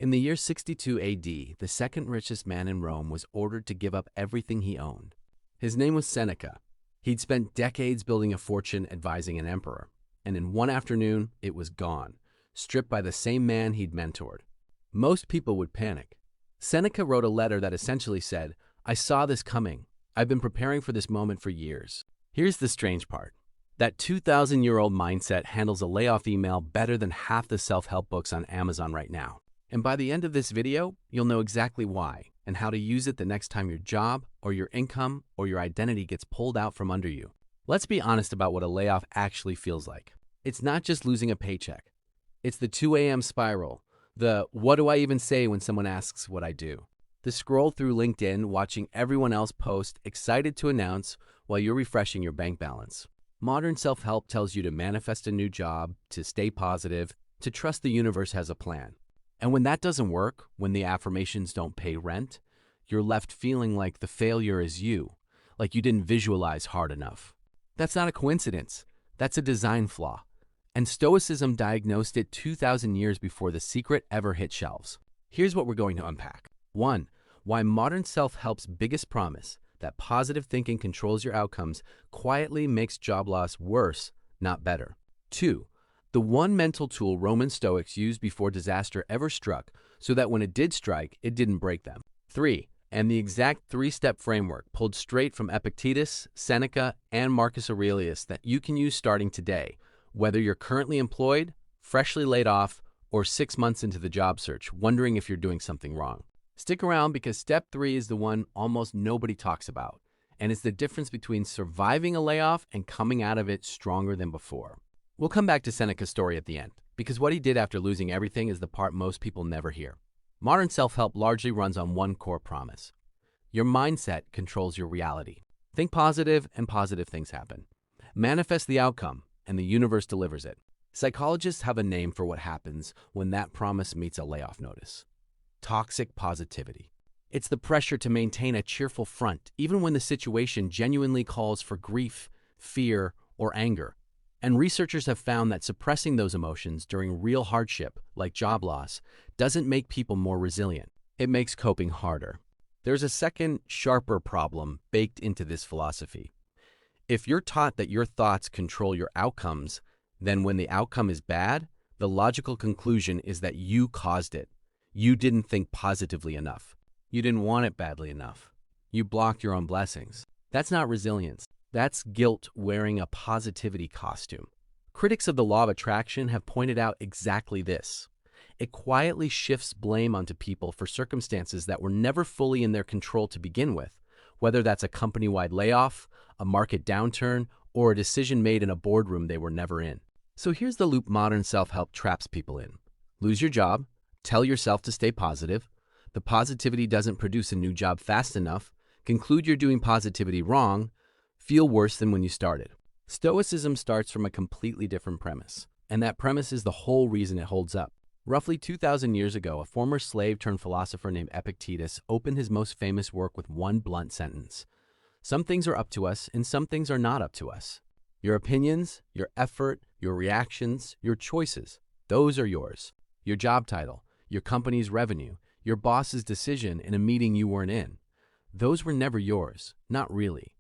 In the year 62 AD, the second richest man in Rome was ordered to give up everything he owned. His name was Seneca. He'd spent decades building a fortune advising an emperor, and in one afternoon, it was gone, stripped by the same man he'd mentored. Most people would panic. Seneca wrote a letter that essentially said, "I saw this coming. I've been preparing for this moment for years." Here's the strange part. That 2,000-year-old mindset handles a layoff email better than half the self-help books on Amazon right now. And by the end of this video, you'll know exactly why and how to use it the next time your job or your income or your identity gets pulled out from under you. Let's be honest about what a layoff actually feels like. It's not just losing a paycheck. It's the 2 a.m. spiral, the what do I even say when someone asks what I do, the scroll through LinkedIn watching everyone else post excited to announce while you're refreshing your bank balance. Modern self-help tells you to manifest a new job, to stay positive, to trust the universe has a plan. And when that doesn't work, when the affirmations don't pay rent, you're left feeling like the failure is you, like you didn't visualize hard enough. That's not a coincidence. That's a design flaw. And Stoicism diagnosed it 2,000 years before The Secret ever hit shelves. Here's what we're going to unpack. 1. Why modern self-help's biggest promise, that positive thinking controls your outcomes, quietly makes job loss worse, not better. 2. The one mental tool Roman Stoics used before disaster ever struck, so that when it did strike, it didn't break them. 3. And the exact 3-step framework pulled straight from Epictetus, Seneca, and Marcus Aurelius that you can use starting today, whether you're currently employed, freshly laid off, or 6 months into the job search, wondering if you're doing something wrong. Stick around because step 3 is the one almost nobody talks about, and it's the difference between surviving a layoff and coming out of it stronger than before. We'll come back to Seneca's story at the end, because what he did after losing everything is the part most people never hear. Modern self-help largely runs on one core promise. Your mindset controls your reality. Think positive and positive things happen. Manifest the outcome and the universe delivers it. Psychologists have a name for what happens when that promise meets a layoff notice. Toxic positivity. It's the pressure to maintain a cheerful front even when the situation genuinely calls for grief, fear, or anger. And researchers have found that suppressing those emotions during real hardship, like job loss, doesn't make people more resilient. It makes coping harder. There's a second, sharper problem baked into this philosophy. If you're taught that your thoughts control your outcomes, then when the outcome is bad, the logical conclusion is that you caused it. You didn't think positively enough. You didn't want it badly enough. You blocked your own blessings. That's not resilience. That's guilt wearing a positivity costume. Critics of the law of attraction have pointed out exactly this. It quietly shifts blame onto people for circumstances that were never fully in their control to begin with, whether that's a company-wide layoff, a market downturn, or a decision made in a boardroom they were never in. So here's the loop modern self-help traps people in. Lose your job, tell yourself to stay positive, the positivity doesn't produce a new job fast enough, conclude you're doing positivity wrong, feel worse than when you started. Stoicism starts from a completely different premise, and that premise is the whole reason it holds up. Roughly 2,000 years ago, a former slave turned philosopher named Epictetus opened his most famous work with one blunt sentence. Some things are up to us, and some things are not up to us. Your opinions, your effort, your reactions, your choices, those are yours. Your job title, your company's revenue, your boss's decision in a meeting you weren't in. Those were never yours, not really.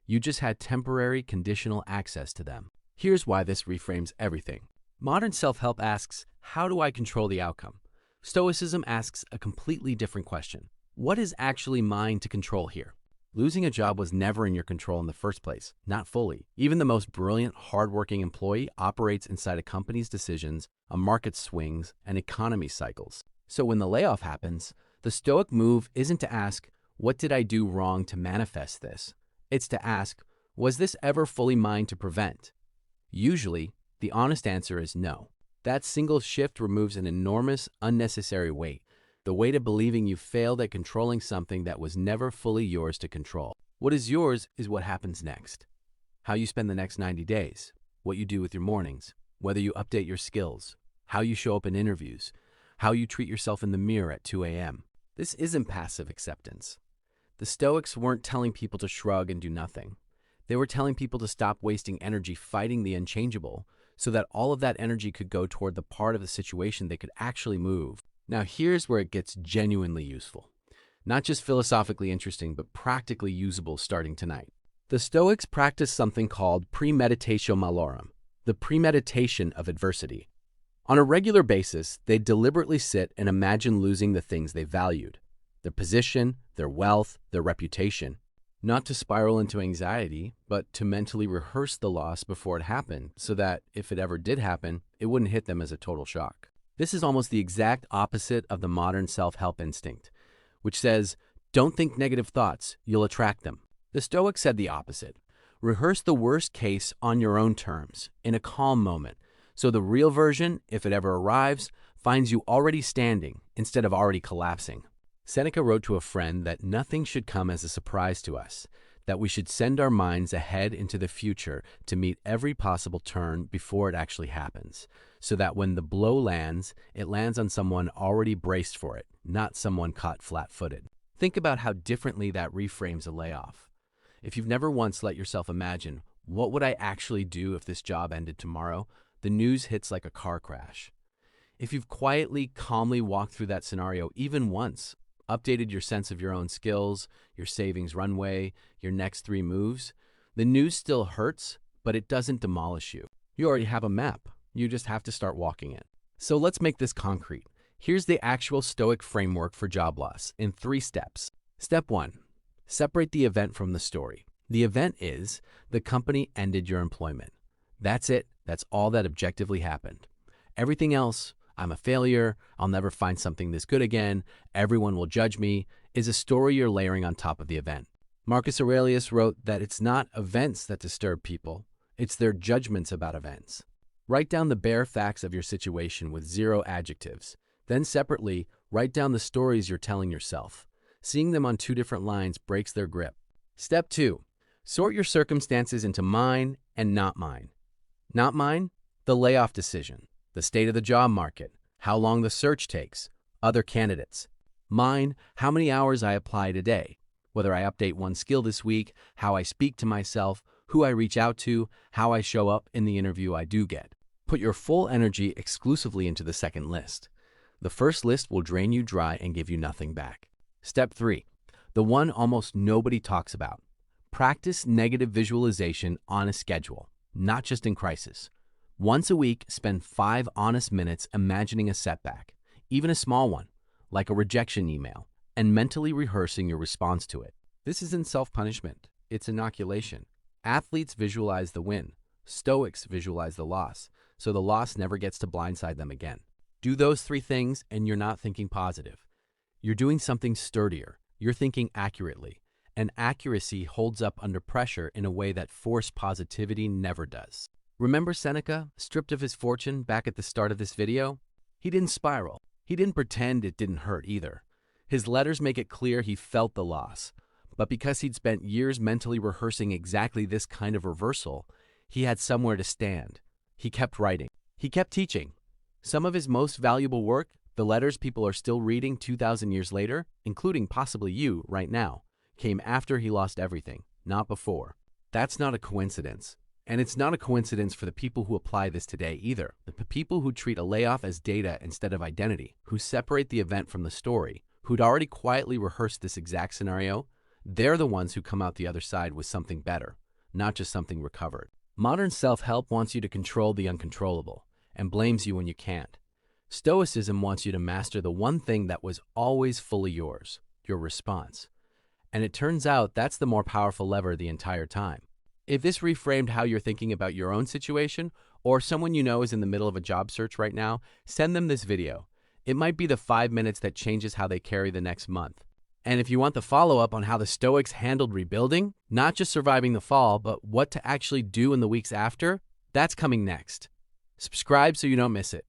You just had temporary, conditional access to them. Here's why this reframes everything. Modern self-help asks, how do I control the outcome? Stoicism asks a completely different question. What is actually mine to control here? Losing a job was never in your control in the first place, not fully. Even the most brilliant, hardworking employee operates inside a company's decisions, a market's swings, and economy cycles. So when the layoff happens, the Stoic move isn't to ask, what did I do wrong to manifest this? It's to ask, was this ever fully mine to prevent? Usually, the honest answer is no. That single shift removes an enormous, unnecessary weight, the weight of believing you failed at controlling something that was never fully yours to control. What is yours is what happens next. How you spend the next 90 days, what you do with your mornings, whether you update your skills, how you show up in interviews, how you treat yourself in the mirror at 2 a.m. This isn't passive acceptance. The Stoics weren't telling people to shrug and do nothing. They were telling people to stop wasting energy fighting the unchangeable so that all of that energy could go toward the part of the situation they could actually move. Now here's where it gets genuinely useful. Not just philosophically interesting, but practically usable starting tonight. The Stoics practice something called premeditatio malorum, the premeditation of adversity. On a regular basis, they deliberately sit and imagine losing the things they valued, their position, their wealth, their reputation, not to spiral into anxiety, but to mentally rehearse the loss before it happened so that, if it ever did happen, it wouldn't hit them as a total shock. This is almost the exact opposite of the modern self-help instinct, which says, don't think negative thoughts, you'll attract them. The Stoics said the opposite. Rehearse the worst case on your own terms, in a calm moment, so the real version, if it ever arrives, finds you already standing instead of already collapsing. Seneca wrote to a friend that nothing should come as a surprise to us, that we should send our minds ahead into the future to meet every possible turn before it actually happens, so that when the blow lands, it lands on someone already braced for it, not someone caught flat-footed. Think about how differently that reframes a layoff. If you've never once let yourself imagine, what would I actually do if this job ended tomorrow? The news hits like a car crash. If you've quietly, calmly walked through that scenario even once, updated your sense of your own skills, your savings runway, your next 3 moves, the news still hurts, but it doesn't demolish you. You already have a map. You just have to start walking it. So let's make this concrete. Here's the actual Stoic framework for job loss in 3 steps. Step 1. Separate the event from the story. The event is the company ended your employment. That's it. That's all that objectively happened. Everything else, I'm a failure, I'll never find something this good again, everyone will judge me, is a story you're layering on top of the event. Marcus Aurelius wrote that it's not events that disturb people, it's their judgments about events. Write down the bare facts of your situation with 0 adjectives. Then separately, write down the stories you're telling yourself. Seeing them on 2 different lines breaks their grip. Step 2. Sort your circumstances into mine and not mine. Not mine, the layoff decision, the state of the job market, how long the search takes, other candidates. Mine, how many hours I applied a day, whether I update one skill this week, how I speak to myself, who I reach out to, how I show up in the interview I do get. Put your full energy exclusively into the second list. The first list will drain you dry and give you nothing back. Step 3, the one almost nobody talks about. Practice negative visualization on a schedule, not just in crisis. Once a week, spend 5 honest minutes imagining a setback, even a small one, like a rejection email, and mentally rehearsing your response to it. This isn't self-punishment, it's inoculation. Athletes visualize the win. Stoics visualize the loss, so the loss never gets to blindside them again. Do those 3 things and you're not thinking positive. You're doing something sturdier. You're thinking accurately. And accuracy holds up under pressure in a way that forced positivity never does. Remember Seneca, stripped of his fortune back at the start of this video? He didn't spiral. He didn't pretend it didn't hurt either. His letters make it clear he felt the loss. But because he'd spent years mentally rehearsing exactly this kind of reversal, he had somewhere to stand. He kept writing. He kept teaching. Some of his most valuable work, the letters people are still reading 2,000 years later, including possibly you right now, came after he lost everything, not before. That's not a coincidence. And it's not a coincidence for the people who apply this today either. The people who treat a layoff as data instead of identity, who separate the event from the story, who'd already quietly rehearsed this exact scenario, they're the ones who come out the other side with something better, not just something recovered. Modern self-help wants you to control the uncontrollable and blames you when you can't. Stoicism wants you to master the one thing that was always fully yours, your response. And it turns out that's the more powerful lever the entire time. If this reframed how you're thinking about your own situation, or someone you know is in the middle of a job search right now, send them this video. It might be the 5 minutes that changes how they carry the next month. And if you want the follow-up on how the Stoics handled rebuilding, not just surviving the fall, but what to actually do in the weeks after, that's coming next. Subscribe so you don't miss it.